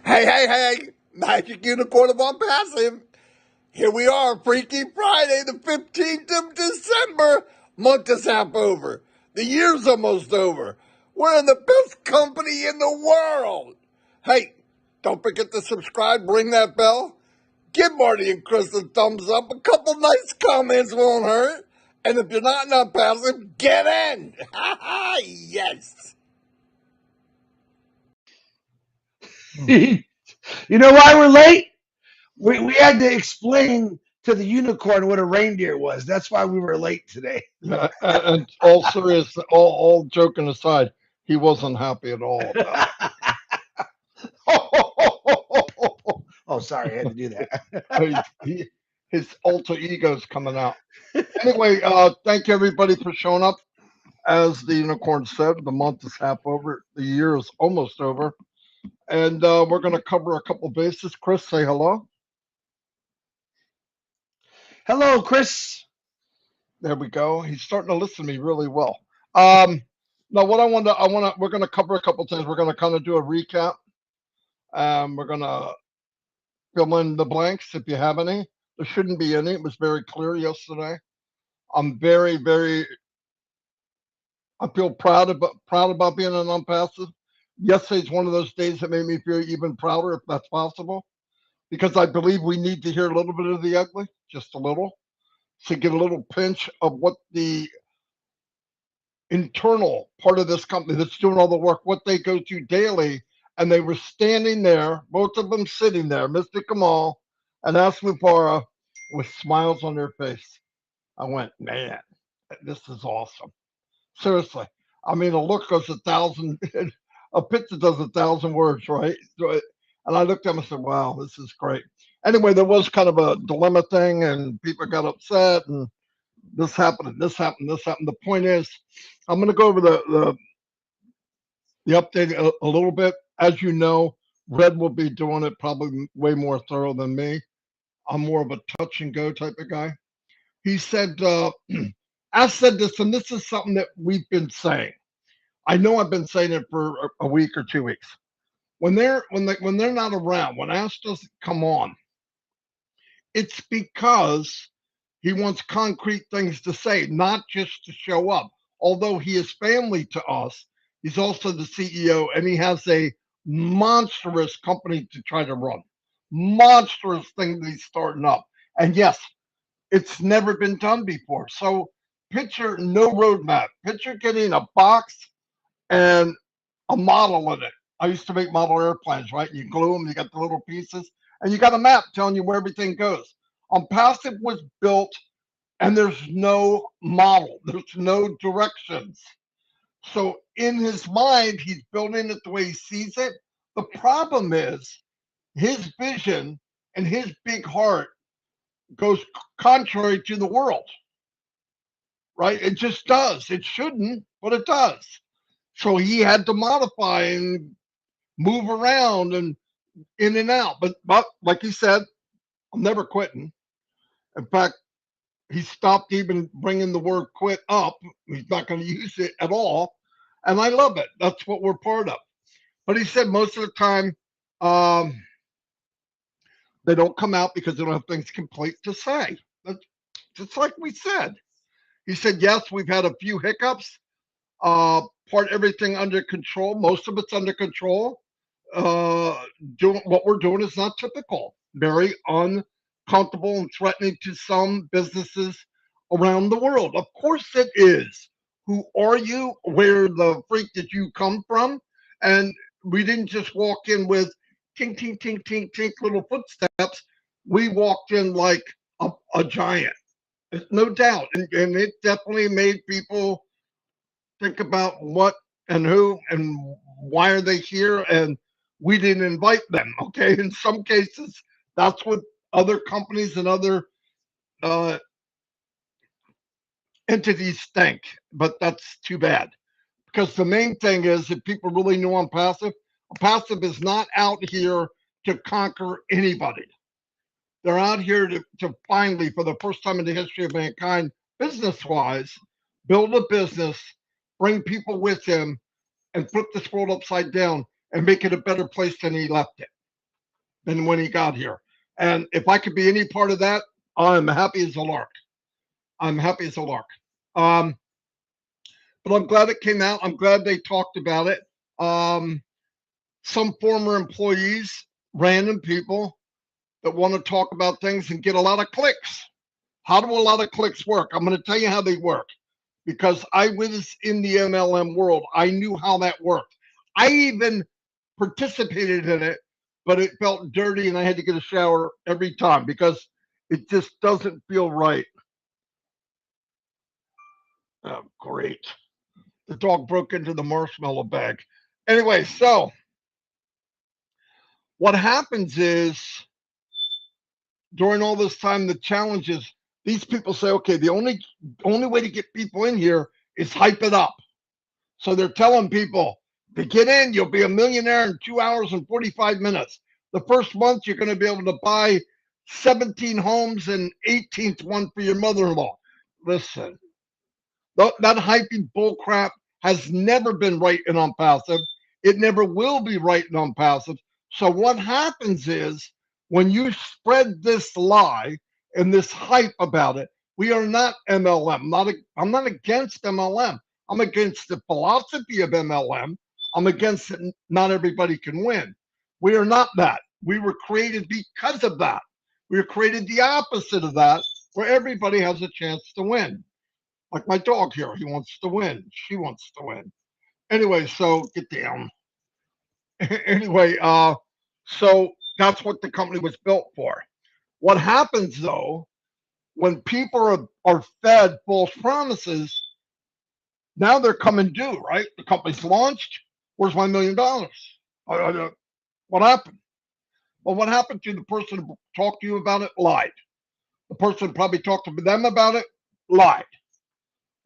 Hey, Magic Unicorn of Onpassive. Here we are, Freaky Friday, the 15th of December. Month is half over. The year's almost over. We're in the best company in the world. Hey, don't forget to subscribe, ring that bell. Give Marty and Chris a thumbs up. A couple nice comments won't hurt. And if you're not in Onpassive, get in. Yes. You know why we're late? We had to explain to the unicorn what a reindeer was. That's why we were late today. And all serious, all joking aside, he wasn't happy at all about it. Oh, sorry, I had to do that. His alter ego's coming out. Anyway, thank you everybody for showing up. As the unicorn said, the month is half over. The year is almost over. And we're going to cover a couple bases. Chris, say hello. Hello, Chris. There we go. He's starting to listen to me really well. Now, what we're going to cover a couple things. We're going to kind of do a recap. We're going to fill in the blanks if you have any. There shouldn't be any. It was very clear yesterday. I'm very, I feel proud about being an Onpassive. Yesterday's one of those days that made me feel even prouder, if that's possible, because I believe we need to hear a little bit of the ugly, just a little, to get a little pinch of what the internal part of this company that's doing all the work, what they go through daily. And they were standing there, both of them sitting there, Mr. Kamal and Asmupara, with smiles on their face. I went, man, this is awesome. Seriously. I mean, a look goes 1,000, a picture does 1,000 words, right? And I looked at them and said, wow, this is great. Anyway, there was kind of a dilemma thing, and people got upset, and this happened, and this happened, this happened. The point is, I'm going to go over the update a little bit. As you know, Red will be doing it probably way more thorough than me. I'm more of a touch and go type of guy. He said, I said this, and this is something that we've been saying. I know I've been saying it for a week or 2 weeks. When they're not around, when Ash doesn't come on, it's because he wants concrete things to say, not just to show up. Although he is family to us, he's also the CEO, and he has a monstrous company to try to run. Monstrous thing that he's starting up. And yes, it's never been done before. So picture no roadmap. Picture getting a box and a model in it. I used to make model airplanes, right? You glue them, you got the little pieces, and you got a map telling you where everything goes. Onpassive was built, and there's no model. There's no directions. So in his mind, he's building it the way he sees it. The problem is his vision and his big heart goes contrary to the world, right? It just does. It shouldn't, but it does. So he had to modify and move around and in and out. But like he said, I'm never quitting. In fact, he stopped even bringing the word quit up. He's not going to use it at all. And I love it. That's what we're part of. But he said most of the time, they don't come out because they don't have things complete to say. That's just like we said. He said, yes, we've had a few hiccups. Part everything under control. Most of it's under control. Doing what we're doing is not typical. Very uncomfortable and threatening to some businesses around the world. Of course it is. Who are you? Where the freak did you come from? And we didn't just walk in with tink, tink, tink, tink, tink little footsteps. We walked in like a giant, no doubt. And it definitely made people think about what and who and why are they here. And we didn't invite them. Okay. In some cases, that's what other companies and other uh, entities think, but that's too bad. Because the main thing is, if people really knew Onpassive is not out here to conquer anybody. They're out here to finally, for the first time in the history of mankind, business-wise, build a business, bring people with him, and flip this world upside down and make it a better place than he left it, than when he got here. And if I could be any part of that, I'm happy as a lark. I'm happy as a lark. But I'm glad it came out. I'm glad they talked about it. Some former employees, random people that want to talk about things and get a lot of clicks. How do a lot of clicks work? I'm going to tell you how they work because I was in the MLM world. I knew how that worked. I even participated in it, but it felt dirty and I had to get a shower every time because it just doesn't feel right. Oh, great. The dog broke into the marshmallow bag. Anyway, so what happens is during all this time, the challenges, these people say, okay, the only way to get people in here is hype it up. So they're telling people, to get in, you'll be a millionaire in 2 hours and 45 minutes. The first month, you're going to be able to buy 17 homes and 18th one for your mother-in-law. Listen, that hyping bullcrap has never been right in Onpassive. It never will be right in Onpassive. So what happens is when you spread this lie and this hype about it, we are not MLM. I'm not against MLM. I'm against the philosophy of MLM. I'm against it. Not everybody can win. We are not that. We were created because of that. We were created the opposite of that, where everybody has a chance to win. Like my dog here, he wants to win. She wants to win. Anyway, so get down. Anyway, so that's what the company was built for. What happens though, when people are fed false promises, now they're coming due, right? The company's launched. Where's my $1 million? What happened? Well, what happened to the person who talked to you about it? Lied. The person who probably talked to them about it? Lied.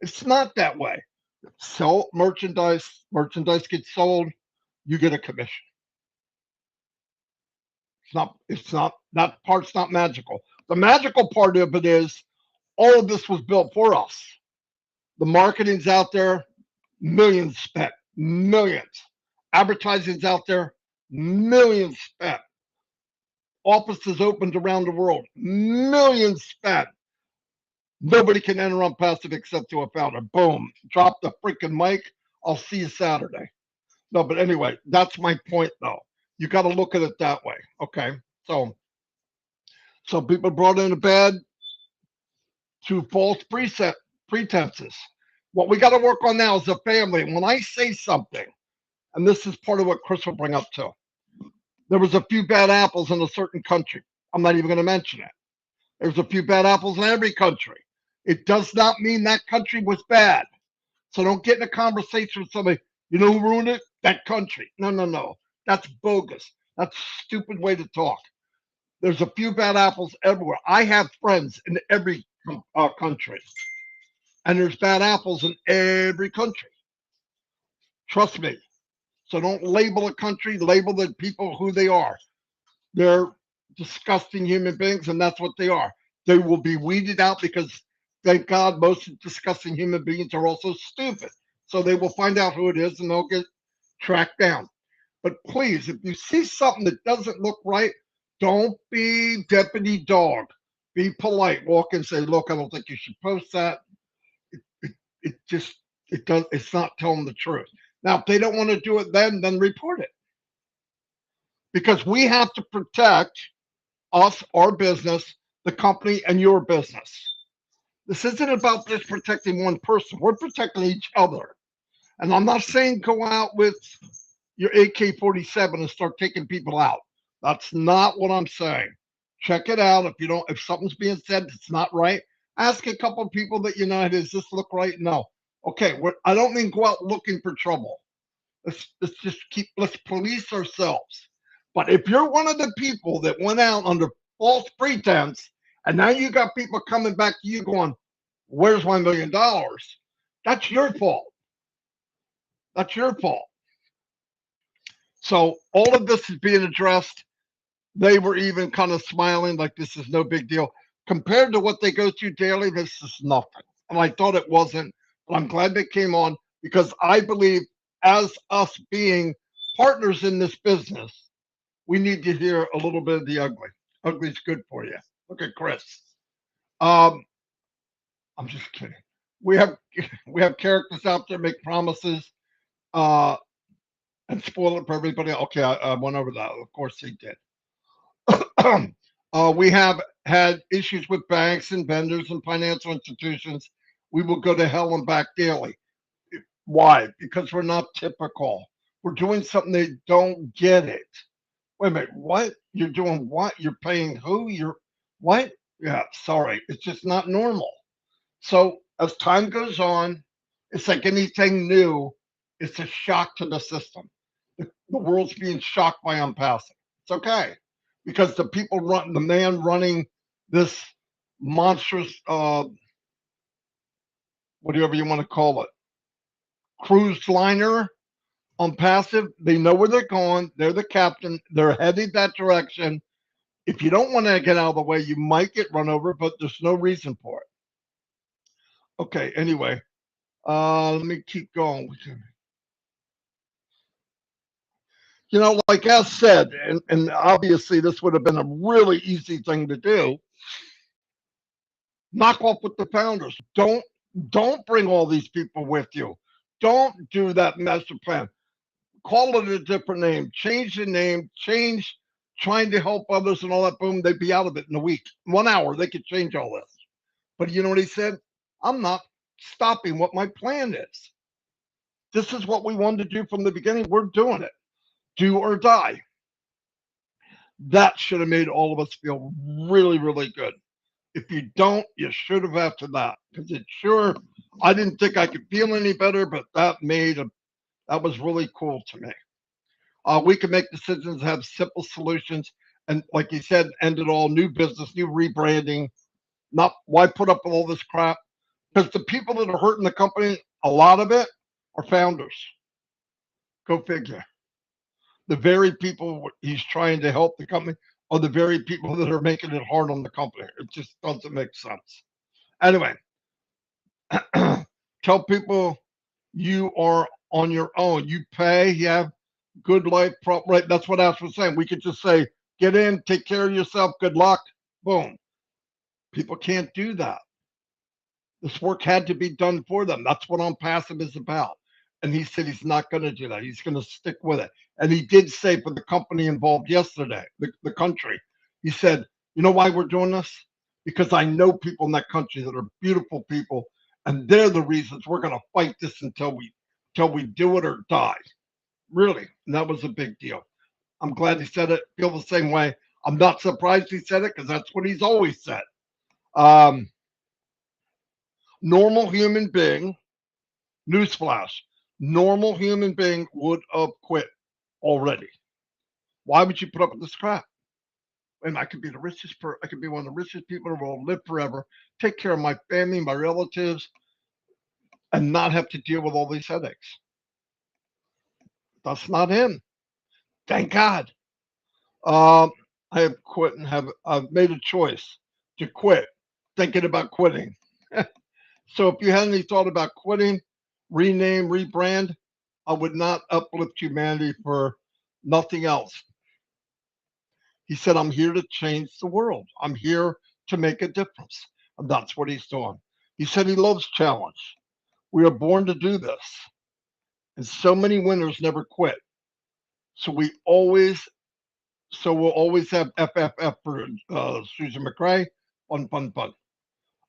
It's not that way. Sell merchandise gets sold, you get a commission. It's not, that part's not magical. The magical part of it is all of this was built for us. The marketing's out there, millions spent, millions. Advertising's out there, millions spent. Offices opened around the world, millions spent. Nobody can enter Onpassive except to a founder. Boom, drop the freaking mic. I'll see you Saturday. No, but anyway, that's my point though. You got to look at it that way. Okay. So people brought in a bed to false pretenses. What we got to work on now is a family. And when I say something, and this is part of what Chris will bring up too, there was a few bad apples in a certain country. I'm not even going to mention it. There's a few bad apples in every country. It does not mean that country was bad. So don't get in a conversation with somebody, you know who ruined it? That country. No. That's bogus. That's a stupid way to talk. There's a few bad apples everywhere. I have friends in every country. And there's bad apples in every country. Trust me. So don't label a country, label the people who they are. They're disgusting human beings, and that's what they are. They will be weeded out because, thank God, most disgusting human beings are also stupid. So they will find out who it is and they'll get tracked down. But please, if you see something that doesn't look right, don't be deputy dog. Be polite. Walk and say, look, I don't think you should post that. It's not telling the truth. Now, if they don't want to do it then report it. Because we have to protect us, our business, the company, and your business. This isn't about just protecting one person. We're protecting each other. And I'm not saying go out with your AK-47 and start taking people out. That's not what I'm saying. Check it out. If something's being said that's not right, ask a couple of people that you know, does this look right? No. Okay, I don't mean go out looking for trouble. Let's police ourselves. But if you're one of the people that went out under false pretense, and now you got people coming back to you going, "Where's my $1 million?" That's your fault. That's your fault. So all of this is being addressed. They were even kind of smiling like this is no big deal. Compared to what they go through daily, this is nothing. And I thought it wasn't, but I'm glad they came on because I believe as us being partners in this business, we need to hear a little bit of the ugly. Ugly's good for you. Look at Chris. I'm just kidding. We have characters out there make promises and spoil it for everybody. Okay, I went over that. Of course he did. We have had issues with banks and vendors and financial institutions. We will go to hell and back daily. Why? Because we're not typical. We're doing something they don't get it. Wait a minute, what? You're doing what? You're paying who? You're what? Yeah, sorry. It's just not normal. So as time goes on, it's like anything new, it's a shock to the system. The world's being shocked by Onpassive. It's okay. Because the man running this monstrous, whatever you want to call it, cruise liner Onpassive, they know where they're going. They're the captain. They're heading that direction. If you don't want to get out of the way, you might get run over, but there's no reason for it. Okay, anyway, let me keep going. You know, like as said, and obviously this would have been a really easy thing to do. Knock off with the founders. Don't bring all these people with you. Don't do that master plan. Call it a different name. Change the name. Change trying to help others and all that. Boom, they'd be out of it in a week. 1 hour, they could change all this. But you know what he said? I'm not stopping what my plan is. This is what we wanted to do from the beginning. We're doing it. Do or die. That should have made all of us feel really, really good. If you don't, you should have after that. Because it sure, I didn't think I could feel any better, but that was really cool to me. We can make decisions, have simple solutions, and like you said, end it all, new business, new rebranding. Not why put up with all this crap? Because the people that are hurting the company, a lot of it are founders. Go figure. The very people he's trying to help the company are the very people that are making it hard on the company. It just doesn't make sense. Anyway, tell people you are on your own. You pay, you have good life, right? That's what Ash was saying. We could just say, get in, take care of yourself, good luck, boom. People can't do that. This work had to be done for them. That's what Onpassive is about. And he said he's not going to do that. He's going to stick with it. And he did say for the company involved yesterday, the country, he said, you know why we're doing this? Because I know people in that country that are beautiful people, and they're the reasons we're going to fight this until we do it or die. Really. And that was a big deal. I'm glad he said it. Feel the same way. I'm not surprised he said it because that's what he's always said. Normal human being, newsflash, normal human being would have quit already. Why would you put up with this crap? And I could be I could be one of the richest people in the world, live forever, take care of my family, my relatives, and not have to deal with all these headaches. That's not him. Thank God. I have quit and I've made a choice to quit, thinking about quitting. So if you had any thought about quitting, rename, rebrand, I would not uplift humanity for nothing else. He said, I'm here to change the world. I'm here to make a difference. And that's what he's doing. He said he loves challenge. We are born to do this. And so many winners never quit. So we'll always have FFF for Susan McRae. Fun.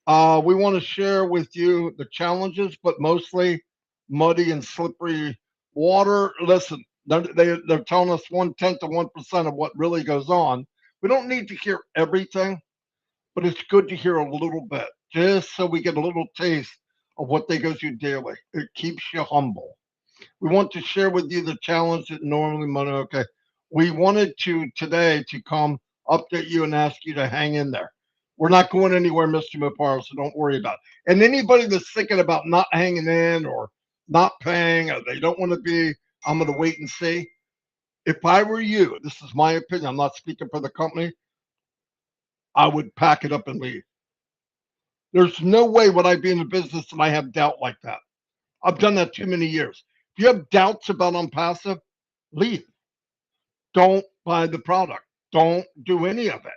We want to share with you the challenges, but mostly muddy and slippery water. Listen, they're telling us 1/10 of 1% of what really goes on. We don't need to hear everything, but it's good to hear a little bit, just so we get a little taste of what they go through daily. It keeps you humble. We want to share with you the challenge that normally money. Okay, we wanted to today to come update you and ask you to hang in there. We're not going anywhere, Mr. Mopar, so don't worry about it. And anybody that's thinking about not hanging in or not paying or they don't want to be, I'm going to wait and see. If I were you, this is my opinion, I'm not speaking for the company, I would pack it up and leave. There's no way would I be in the business and I have doubt like that. I've done that too many years. If you have doubts about Onpassive, leave. Don't buy the product. Don't do any of it.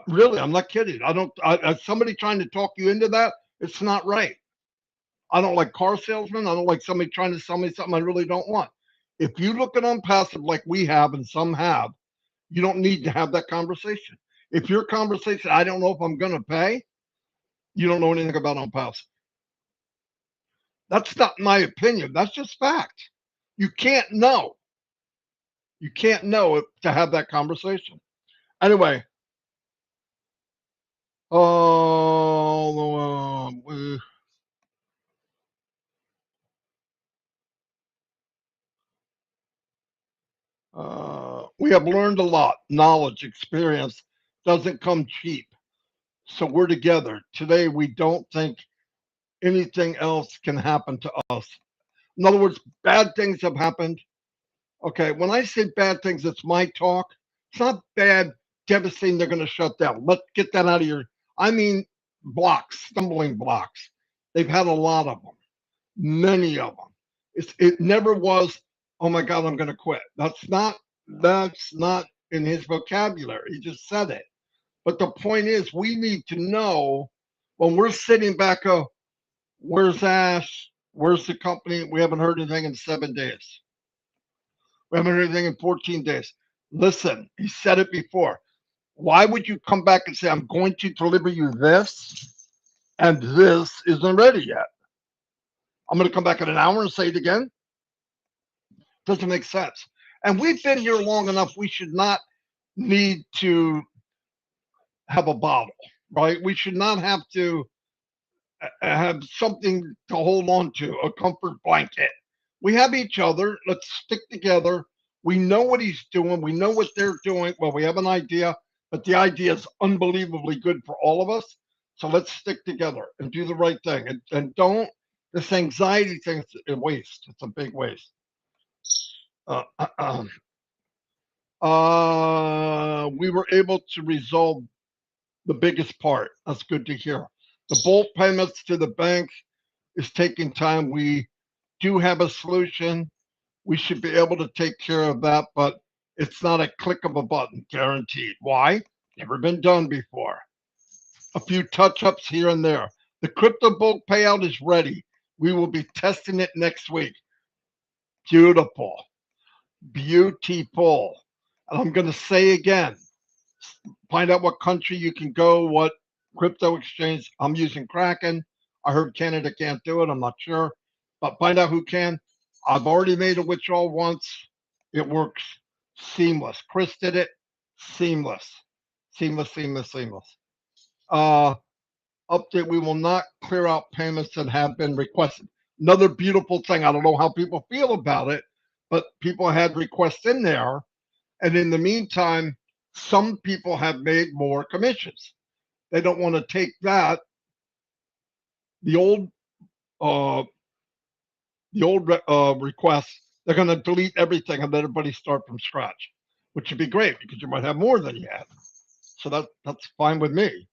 Really, I'm not kidding. I don't. As somebody trying to talk you into that, it's not right. I don't like car salesmen. I don't like somebody trying to sell me something I really don't want. If you look at Onpassive like we have and some have, you don't need to have that conversation. If your conversation, I don't know if I'm going to pay, you don't know anything about Onpassive. That's not my opinion. That's just fact. You can't know. You can't know to have that conversation. Anyway, we have learned a lot. Knowledge, experience doesn't come cheap. So we're together. Today, we don't think anything else can happen to us. In other words, bad things have happened. Okay, when I say bad things, it's my talk. It's not bad, devastating, they're going to shut down. Let's get that out of your, I mean, blocks, stumbling blocks. They've had a lot of them, many of them. It never was, oh my God, I'm going to quit. That's not in his vocabulary. He just said it. But the point is, we need to know when we're sitting back, where's Ash? Where's the company? We haven't heard anything in 7 days. We haven't heard anything in 14 days. Listen, he said it before. Why would you come back and say, I'm going to deliver you this, and this isn't ready yet? I'm going to come back in an hour and say it again? Doesn't make sense. And we've been here long enough. We should not need to have a bottle, right? We should not have to have something to hold on to, a comfort blanket. We have each other. Let's stick together. We know what he's doing. We know what they're doing. Well, we have an idea, but the idea is unbelievably good for all of us. So let's stick together and do the right thing. And don't, this anxiety thing is a waste. It's a big waste. We were able to resolve the biggest part. That's good to hear. The bulk payments to the bank is taking time. We do have a solution. We should be able to take care of that, but it's not a click of a button, guaranteed. Why? Never been done before. A few touch-ups here and there. The crypto bulk payout is ready. We will be testing it next week. Beautiful. Beautiful. And I'm going to say again, find out what country you can go, what crypto exchange. I'm using Kraken. I heard Canada can't do it. I'm not sure. But find out who can. I've already made a withdrawal once. It works seamless. Chris did it. Seamless. Seamless, seamless, seamless. Update, we will not clear out payments that have been requested. Another beautiful thing. I don't know how people feel about it, but people had requests in there. And in the meantime, some people have made more commissions. They don't want to take that. The old requests, they're going to delete everything and let everybody start from scratch, which would be great because you might have more than you had. So that's fine with me.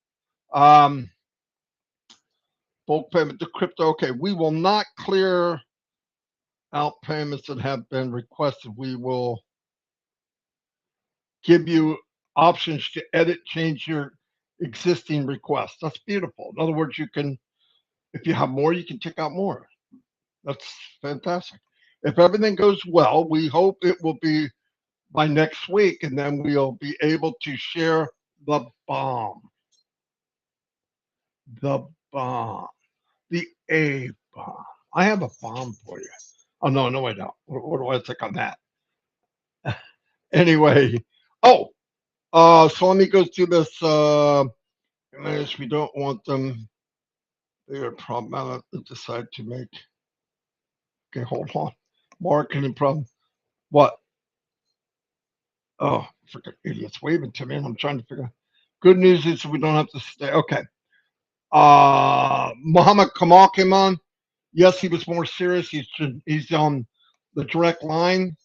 Bulk payment to crypto. Okay, we will not clear out payments that have been requested. We will give you options to edit, change your existing request. That's beautiful. In other words, you can, if you have more, you can take out more. That's fantastic. If everything goes well, we hope it will be by next week, and then we'll be able to share the bomb. the bomb, the A bomb. I have a bomb for you. Oh no, I don't. What do I think on that? Anyway, oh, so let me go through this. We don't want them. They're problematic. Decide to make. Okay, hold on. Marketing problem. What? Oh, freaking idiots waving to me. And I'm trying to figure out. Good news is we don't have to stay. Okay. Muhammad Kamal came on. Yes, he was more serious. He's on the direct line.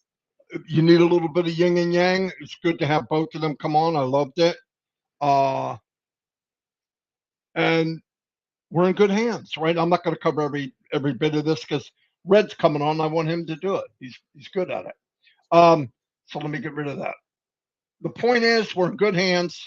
You need a little bit of yin and yang. It's good to have both of them come on. I loved it. And we're in good hands, right? I'm not going to cover every bit of this because Red's coming on. I want him to do it. He's good at it. So let me get rid of that. The point is, we're in good hands.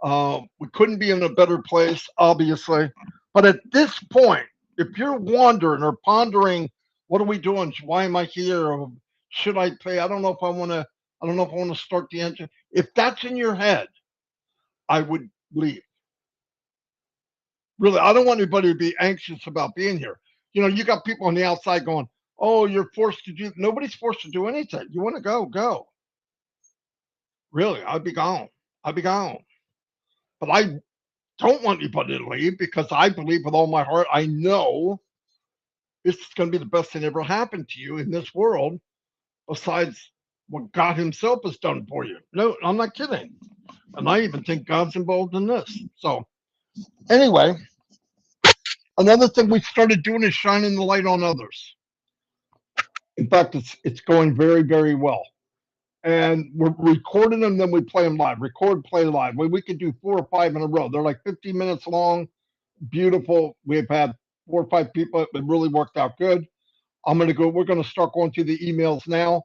We couldn't be in a better place, obviously. But at this point, if you're wondering or pondering, what are we doing? Why am I here? Or should I pay? I don't know if I want to. I don't know if I want to start the engine. If that's in your head, I would leave. Really, I don't want anybody to be anxious about being here. You know, you got people on the outside going, "Oh, you're forced to do." Nobody's forced to do anything. You want to go, go. Really, I'd be gone. I'd be gone. But I don't want anybody to leave because I believe with all my heart, I know it's going to be the best thing ever happened to you in this world, besides what God Himself has done for you. No, I'm not kidding. And I even think God's involved in this. So, anyway, another thing we started doing is shining the light on others. In fact, it's going very, very well. And we're recording them, then we play them live. Record, play live. We could do 4 or 5 in a row. They're like 15 minutes long. Beautiful. We've had 4 or 5 people. It really worked out good. We're going to start going through the emails now.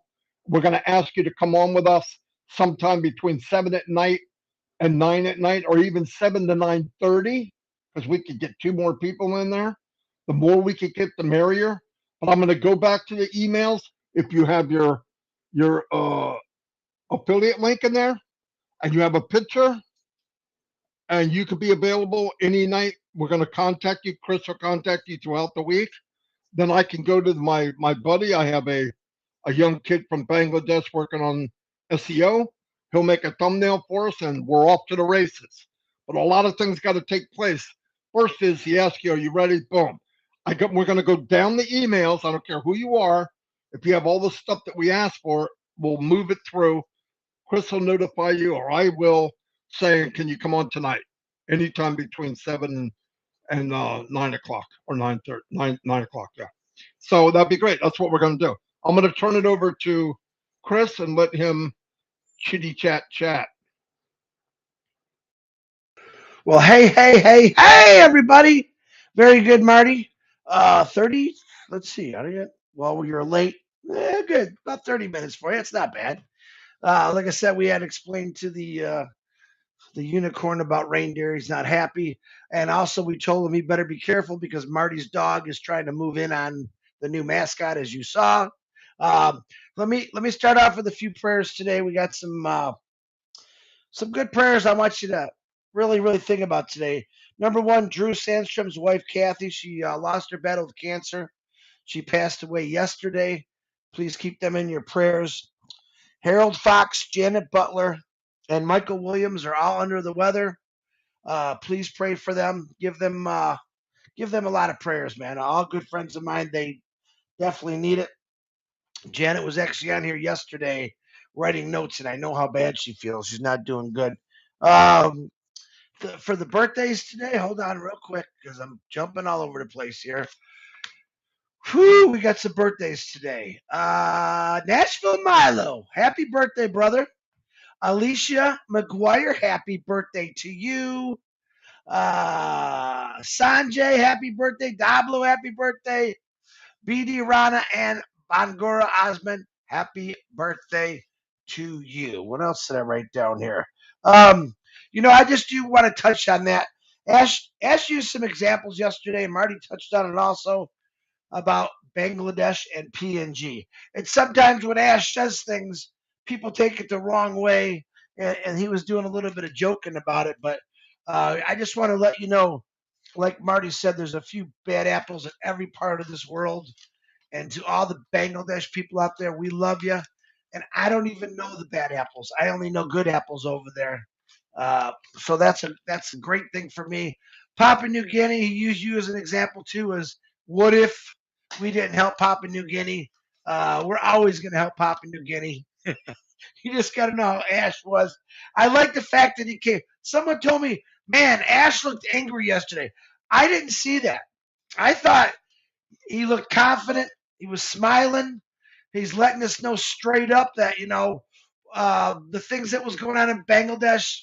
We're going to ask you to come on with us sometime between 7 at night and 9 at night, or even 7 to 9:30, because we could get 2 more people in there. The more we could get, the merrier. But I'm going to go back to the emails. If you have your affiliate link in there and you have a picture and you could be available any night, we're going to contact you. Chris will contact you throughout the week. Then I can go to my buddy. I have a young kid from Bangladesh working on SEO. He'll make a thumbnail for us and we're off to the races. But a lot of things got to take place. First is he asks you, are you ready? Boom. We're going to go down the emails. I don't care who you are. If you have all the stuff that we asked for, we'll move it through. Chris will notify you, or I will, say, can you come on tonight? Anytime between 7 and 9 o'clock or 9:30, 9 o'clock. Yeah. So that'd be great. That's what we're going to do. I'm going to turn it over to Chris and let him chitty chat. Well, hey, everybody. Very good, Marty. 30, let's see. How do you, well, you're late. Good. About 30 minutes for you. It's not bad. Like I said, we had explained to the unicorn about reindeer. He's not happy. And also we told him he better be careful because Marty's dog is trying to move in on the new mascot, as you saw. Let me start off with a few prayers today. We got some good prayers I want you to really think about today. Number one, Drew Sandstrom's wife, Kathy. She lost her battle with cancer. She passed away yesterday. Please keep them in your prayers. Harold Fox, Janet Butler, and Michael Williams are all under the weather. Please pray for them. Give them a lot of prayers, man. All good friends of mine. They definitely need it. Janet was actually on here yesterday writing notes, and I know how bad she feels. She's not doing good. Um, for the birthdays today, hold on real quick because I'm jumping all over the place here. Whew, we got some birthdays today. Nashville Milo, happy birthday, brother. Alicia McGuire, happy birthday to you. Sanjay, happy birthday. Dablo, happy birthday. BD Rana and Bangura Osman, happy birthday to you. What else did I write down here? I just do want to touch on that. Ash used some examples yesterday, and Marty touched on it also about Bangladesh and PNG. And sometimes when Ash says things, people take it the wrong way, and he was doing a little bit of joking about it. But I just want to let you know like Marty said, there's a few bad apples in every part of this world. And to all the Bangladesh people out there, we love you. And I don't even know the bad apples. I only know good apples over there. So that's a great thing for me. Papua New Guinea, he used you as an example too. As what if we didn't help Papua New Guinea? We're always going to help Papua New Guinea. You just got to know how Ash was. I like the fact that he came. Someone told me, man, Ash looked angry yesterday. I didn't see that. I thought he looked confident. He was smiling. He's letting us know straight up that, the things that was going on in Bangladesh,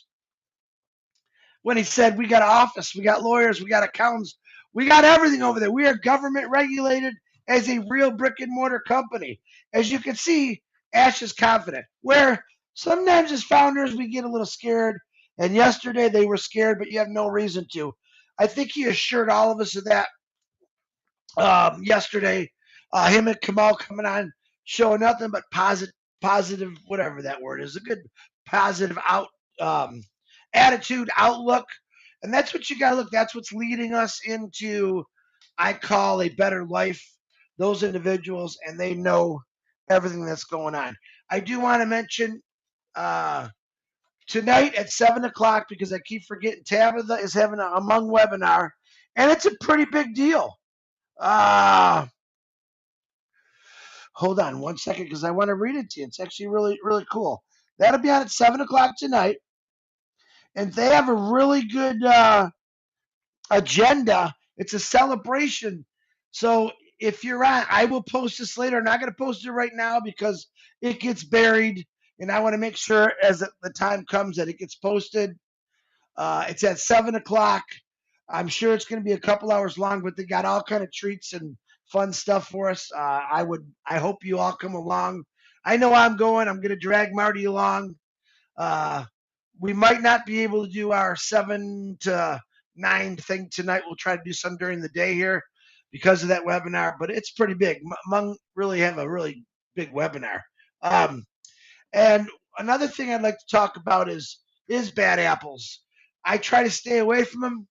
when he said, we got an office, we got lawyers, we got accountants, we got everything over there. We are government regulated as a real brick and mortar company. As you can see, Ash is confident. Where sometimes as founders, we get a little scared. And yesterday they were scared, but you have no reason to. I think he assured all of us of that yesterday. Him and Kamal coming on, showing nothing but positive, whatever that word is, a good positive attitude, outlook. And that's what you got to look. That's what's leading us into, I call, a better life. Those individuals, and they know everything that's going on. I do want to mention tonight at 7 o'clock, because I keep forgetting, Tabitha is having a Among webinar, and it's a pretty big deal. Hold on one second, because I want to read it to you. It's actually really, really cool. That'll be on at 7 o'clock tonight. And they have a really good agenda. It's a celebration. So if you're on, I will post this later. I'm not going to post it right now because it gets buried. And I want to make sure as the time comes that it gets posted. It's at 7 o'clock. I'm sure it's going to be a couple hours long, but they got all kind of treats and fun stuff for us. I hope you all come along. I know I'm going. I'm going to drag Marty along. We might not be able to do our 7 to 9 thing tonight. We'll try to do some during the day here because of that webinar, but it's pretty big. Hmong really have a really big webinar. And another thing I'd like to talk about is bad apples. I try to stay away from them.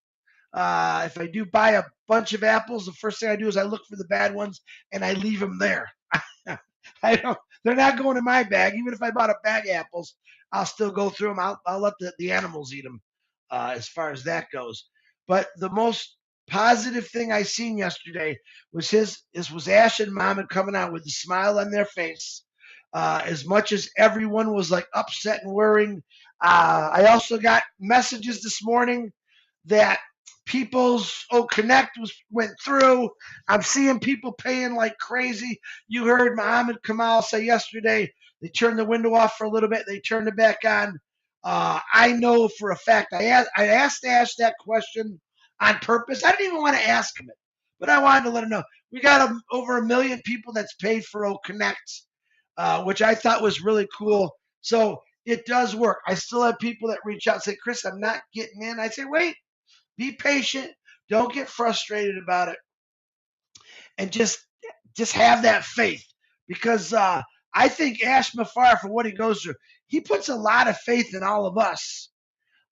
If I do buy a bunch of apples, the first thing I do is I look for the bad ones and I leave them there. They're not going in my bag. Even if I bought a bag of apples, I'll still go through them. I'll let the animals eat them as far as that goes. But the most positive thing I seen yesterday was was Ash and Mom coming out with a smile on their face. As much as everyone was like upset and worrying, I also got messages this morning that people's Connect went through. I'm seeing people paying like crazy. You heard 𝐿𝐻𝐿 say yesterday they turned the window off for a little bit. They turned it back on. I know for a fact. I asked Ash that question on purpose. I didn't even want to ask him it, but I wanted to let him know. We got over 1 million people that's paid for Connect, which I thought was really cool. So it does work. I still have people that reach out and say, Chris, I'm not getting in. I say, wait. Be patient. Don't get frustrated about it, and just have that faith. Because I think Ash Mafar, for what he goes through, he puts a lot of faith in all of us.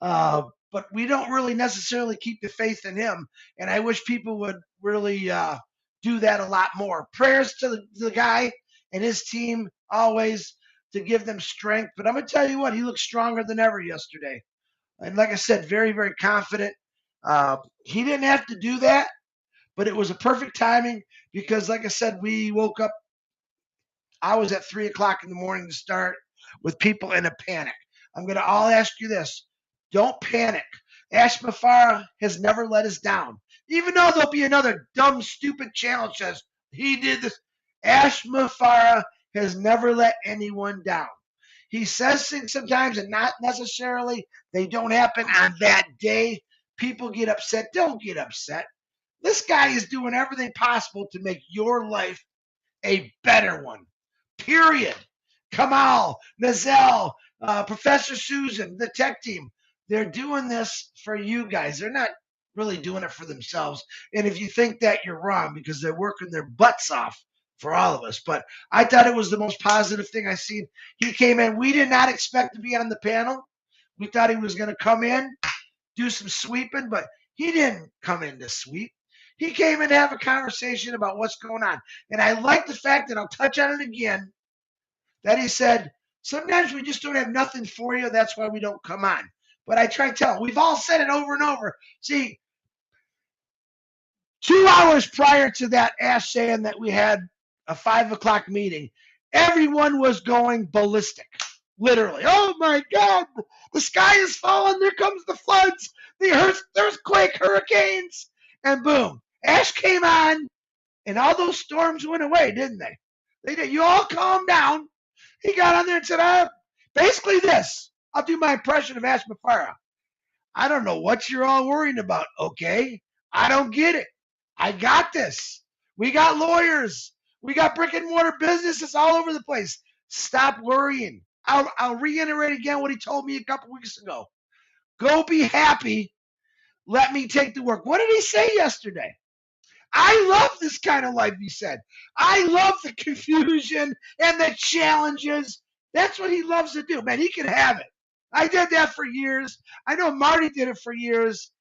But we don't really necessarily keep the faith in him. And I wish people would really do that a lot more. Prayers to the guy and his team always to give them strength. But I'm going to tell you what, he looked stronger than ever yesterday. And like I said, very, very confident. He didn't have to do that, but it was a perfect timing because, like I said, we woke up. I was at 3 o'clock in the morning to start with people in a panic. I'm going to all ask you this. Don't panic. Ash Mafara has never let us down. Even though there'll be another dumb, stupid challenge says he did this, Ash Mafara has never let anyone down. He says things sometimes and not necessarily they don't happen on that day. People get upset. Don't get upset. This guy is doing everything possible to make your life a better one. Period. Kamal, Nazelle, Professor Susan, the tech team, they're doing this for you guys. They're not really doing it for themselves. And if you think that, you're wrong because they're working their butts off for all of us. But I thought it was the most positive thing I've seen. He came in. We did not expect to be on the panel. We thought he was going to come in, do some sweeping, but He didn't come in to sweep. He came in to have a conversation about what's going on. And I like the fact that I'll touch on it again, that he said, sometimes we just don't have nothing for you. That's why we don't come on. But I try to tell him, we've all said it over and over. See, 2 hours prior to that Ash saying that we had a 5 o'clock meeting, everyone was going ballistic. Literally. Oh my God, the sky is falling. There comes the floods, the earthquake, hurricanes. And boom, Ash came on and all those storms went away, didn't they? They did. You all calmed down. He got on there and said, basically this. I'll do my impression of Ash Mafara. I don't know what you're all worrying about, okay? I don't get it. I got this. We got lawyers. We got brick and mortar businesses all over the place. Stop worrying. I'll reiterate again what he told me a couple weeks ago. Go be happy. Let me take the work. What did he say yesterday? I love this kind of life, he said. I love the confusion and the challenges. That's what he loves to do. Man, he can have it. I did that for years. I know Marty did it for years.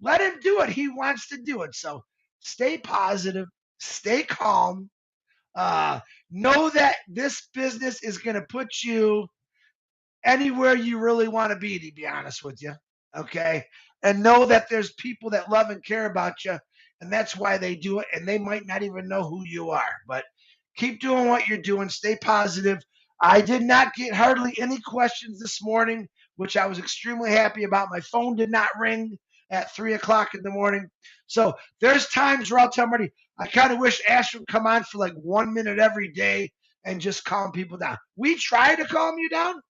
Let him do it. He wants to do it. So stay positive. Stay calm. Know that this business is going to put you anywhere you really want to be honest with you. Okay? And know that there's people that love and care about you, and that's why they do it, and they might not even know who you are. But keep doing what you're doing. Stay positive. I did not get hardly any questions this morning, which I was extremely happy about. My phone did not ring at 3 o'clock in the morning. So there's times where I'll tell Marty, I kind of wish Ash would come on for like 1 minute every day and just calm people down. We try to calm you down.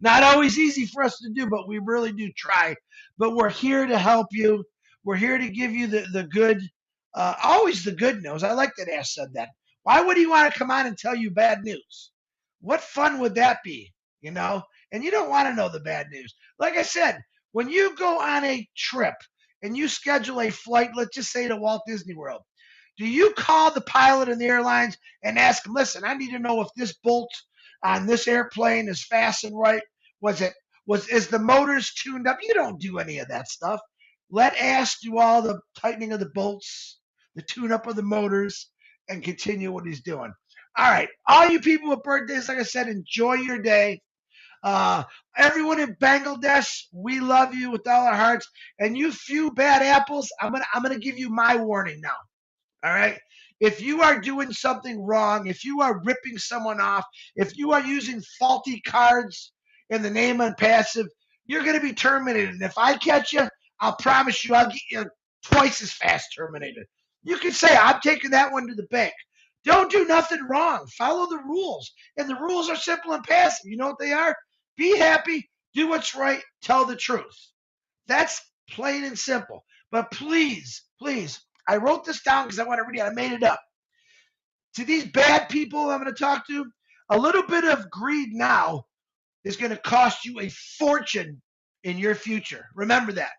Not always easy for us to do, but we really do try. But we're here to help you. We're here to give you the good, always the good news. I like that Ash said that. Why would he want to come on and tell you bad news? What fun would that be, you know? And you don't want to know the bad news. Like I said, when you go on a trip and you schedule a flight, let's just say to Walt Disney World, do you call the pilot and the airlines and ask them, listen, I need to know if this bolt on this airplane is fastened right? Is the motors tuned up? You don't do any of that stuff. Let Ash do all the tightening of the bolts, the tune up of the motors, and continue what he's doing. All right, all you people with birthdays, like I said, enjoy your day. Everyone in Bangladesh, we love you with all our hearts. And you few bad apples, I'm gonna give you my warning now. All right. If you are doing something wrong, if you are ripping someone off, if you are using faulty cards in the name Onpassive, you're going to be terminated. And if I catch you, I'll promise you I'll get you twice as fast terminated. You can say, I'm taking that one to the bank. Don't do nothing wrong. Follow the rules. And the rules are simple and passive. You know what they are? Be happy, do what's right, tell the truth. That's plain and simple. But please, please, I wrote this down because I want to read it. I made it up. To these bad people I'm going to talk to, a little bit of greed now is going to cost you a fortune in your future. Remember that.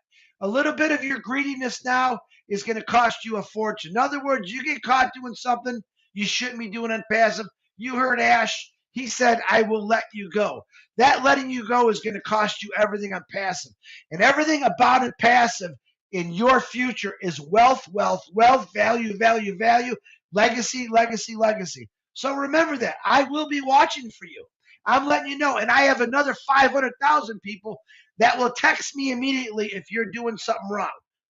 A little bit of your greediness now is going to cost you a fortune. In other words, you get caught doing something you shouldn't be doing Onpassive. You heard Ash. He said, I will let you go. That letting you go is going to cost you everything Onpassive. And everything about Onpassive in your future is wealth, wealth, wealth, value, value, value, legacy, legacy, legacy. So remember that. I will be watching for you. I'm letting you know. And I have another 500,000 people that will text me immediately if you're doing something wrong.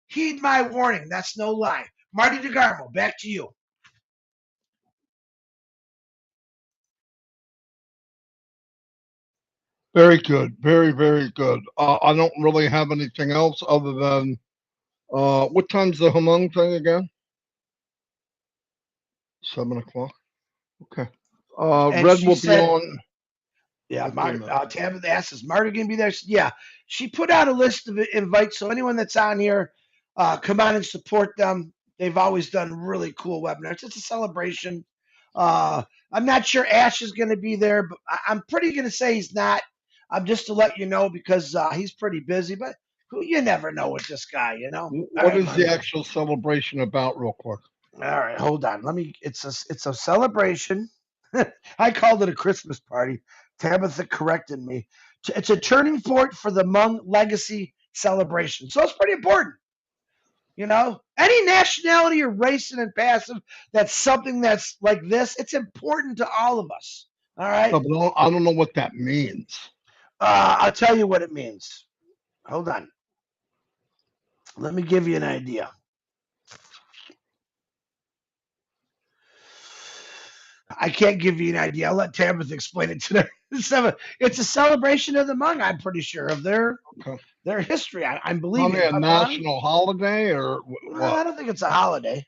Heed my warning. That's no lie. Marty Degarmo, back to you. Very good. Very, very good. I don't really have anything else other than what time's the Hmong thing again? 7 o'clock. Okay. Red will be on. Yeah, Tabitha asks, is Marty going to be there? Yeah, she put out a list of invites, so anyone that's on here, come on and support them. They've always done really cool webinars. It's a celebration. I'm not sure Ash is going to be there, but I'm pretty going to say he's not. I'm just to let you know because he's pretty busy, but you never know with this guy, you know. What is the actual celebration about, real quick? All right, hold on. It's a celebration. I called it a Christmas party. Tabitha corrected me. It's a turning point for the Hmong legacy celebration. So it's pretty important. You know, any nationality or race in Onpassive, that's something that's like this, it's important to all of us. All right. No, but I don't know what that means. I'll tell you what it means. Hold on. Let me give you an idea. I can't give you an idea. I'll let Tabitha explain it to them. It's a celebration of the Hmong, I'm pretty sure, of their history. I'm believing. Probably a national holiday or what? I don't think it's a holiday.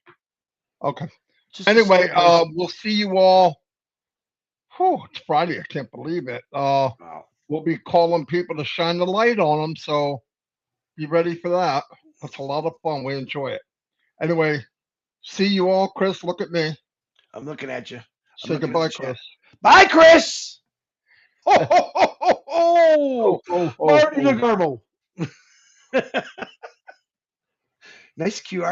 Okay. Just anyway, we'll see you all. Oh, it's Friday. I can't believe it. We'll be calling people to shine the light on them. So be ready for that. It's a lot of fun. We enjoy it. Anyway, see you all. Chris, look at me. I'm looking at you. Say goodbye, Chris. Bye, Chris. Ho, ho, ho, ho, ho. Oh, Marty Degarmo. Nice QR